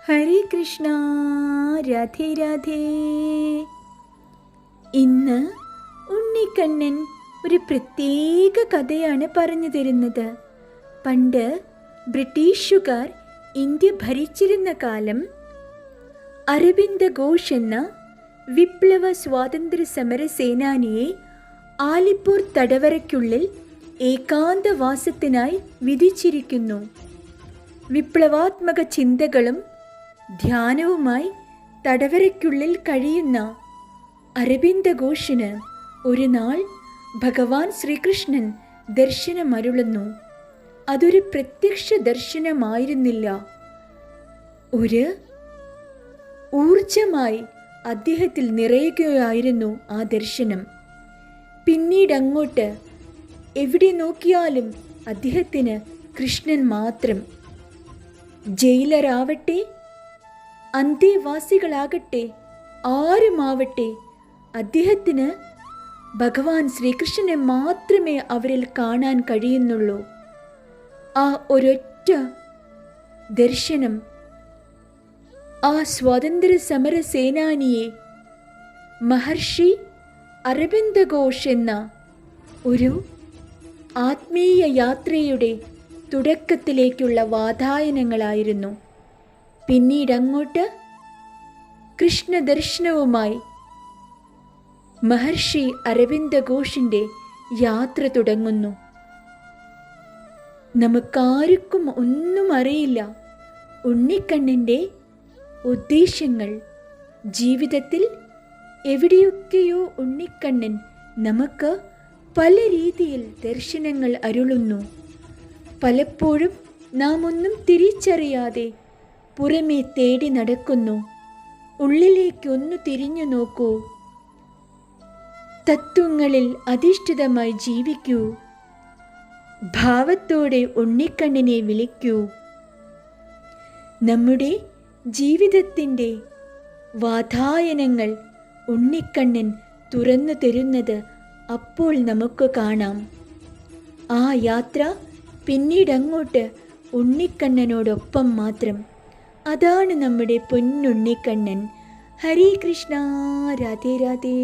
ഹരേ കൃഷ്ണ, രാധേ രാധേ. ഇന്ന് ഉണ്ണിക്കണ്ണൻ ഒരു പ്രത്യേക കഥയാണ് പറഞ്ഞു തരുന്നത്. പണ്ട് ബ്രിട്ടീഷുകാർ ഇന്ത്യ ഭരിച്ചിരുന്ന കാലം അരവിന്ദ ഘോഷ് എന്ന വിപ്ലവ സ്വാതന്ത്ര്യ സമര സേനാനിയെ ആലിപ്പൂർ തടവറയ്ക്കുള്ളിൽ ഏകാന്തവാസത്തിനായി വിധിച്ചിരിക്കുന്നു. വിപ്ലവാത്മക ചിന്തകളും ധ്യാനവുമായി തടവറയ്ക്കുള്ളിൽ കഴിയുന്ന അരവിന്ദ ഘോഷിന് ഒരു നാൾ ഭഗവാൻ ശ്രീകൃഷ്ണൻ ദർശനമരുളുന്നു. അതൊരു പ്രത്യക്ഷ ദർശനമായിരുന്നില്ല, ഒരു ഊർജമായി അദ്ദേഹത്തിൽ നിറയുകയായിരുന്നു ആ ദർശനം. പിന്നീടങ്ങോട്ട് എവിടെ നോക്കിയാലും അദ്ദേഹത്തിന് കൃഷ്ണൻ മാത്രം. ജയിലറാവട്ടെ, അന്തേവാസികളാകട്ടെ, ആരുമാവട്ടെ, അദ്ദേഹത്തിന് ഭഗവാൻ ശ്രീകൃഷ്ണനെ മാത്രമേ അവരിൽ കാണാൻ കഴിയുന്നുള്ളൂ. ആ ഒരൊറ്റ ദർശനം ആ സ്വാതന്ത്ര്യ സമര സേനാനിയെ മഹർഷി അരവിന്ദ ഘോഷ് എന്ന ഒരു ആത്മീയ യാത്രയുടെ തുടക്കത്തിലേക്കുള്ള വാതായനങ്ങളായിരുന്നു. പിന്നീടങ്ങോട്ട് കൃഷ്ണദർശനവുമായി മഹർഷി അരവിന്ദ ഘോഷിൻ്റെ യാത്ര തുടങ്ങുന്നു. നമുക്കാർക്കും ഒന്നും അറിയില്ല ഉണ്ണിക്കണ്ണൻ്റെ ഉദ്ദേശങ്ങൾ. ജീവിതത്തിൽ എവിടെയൊക്കെയോ ഉണ്ണിക്കണ്ണൻ നമുക്ക് പല രീതിയിൽ ദർശനങ്ങൾ അരുളുന്നു. പലപ്പോഴും നാം ഒന്നും തിരിച്ചറിയാതെ പുറമേ തേടി നടക്കുന്നു. ഉള്ളിലേക്കൊന്നു തിരിഞ്ഞു നോക്കൂ, തത്വങ്ങളിൽ അധിഷ്ഠിതമായി ജീവിക്കൂ, ഭാവത്തോടെ ഉണ്ണിക്കണ്ണനെ വിളിക്കൂ. നമ്മുടെ ജീവിതത്തിൻ്റെ വാതായനങ്ങൾ ഉണ്ണിക്കണ്ണൻ തുറന്നു തരുന്നത് അപ്പോൾ നമുക്ക് കാണാം. ആ യാത്ര പിന്നീടങ്ങോട്ട് ഉണ്ണിക്കണ്ണനോടൊപ്പം മാത്രം. അതാണ് നമ്മുടെ പൊന്നുണ്ണിക്കണ്ണൻ. ഹരേ കൃഷ്ണ, രാധേ രാധേ.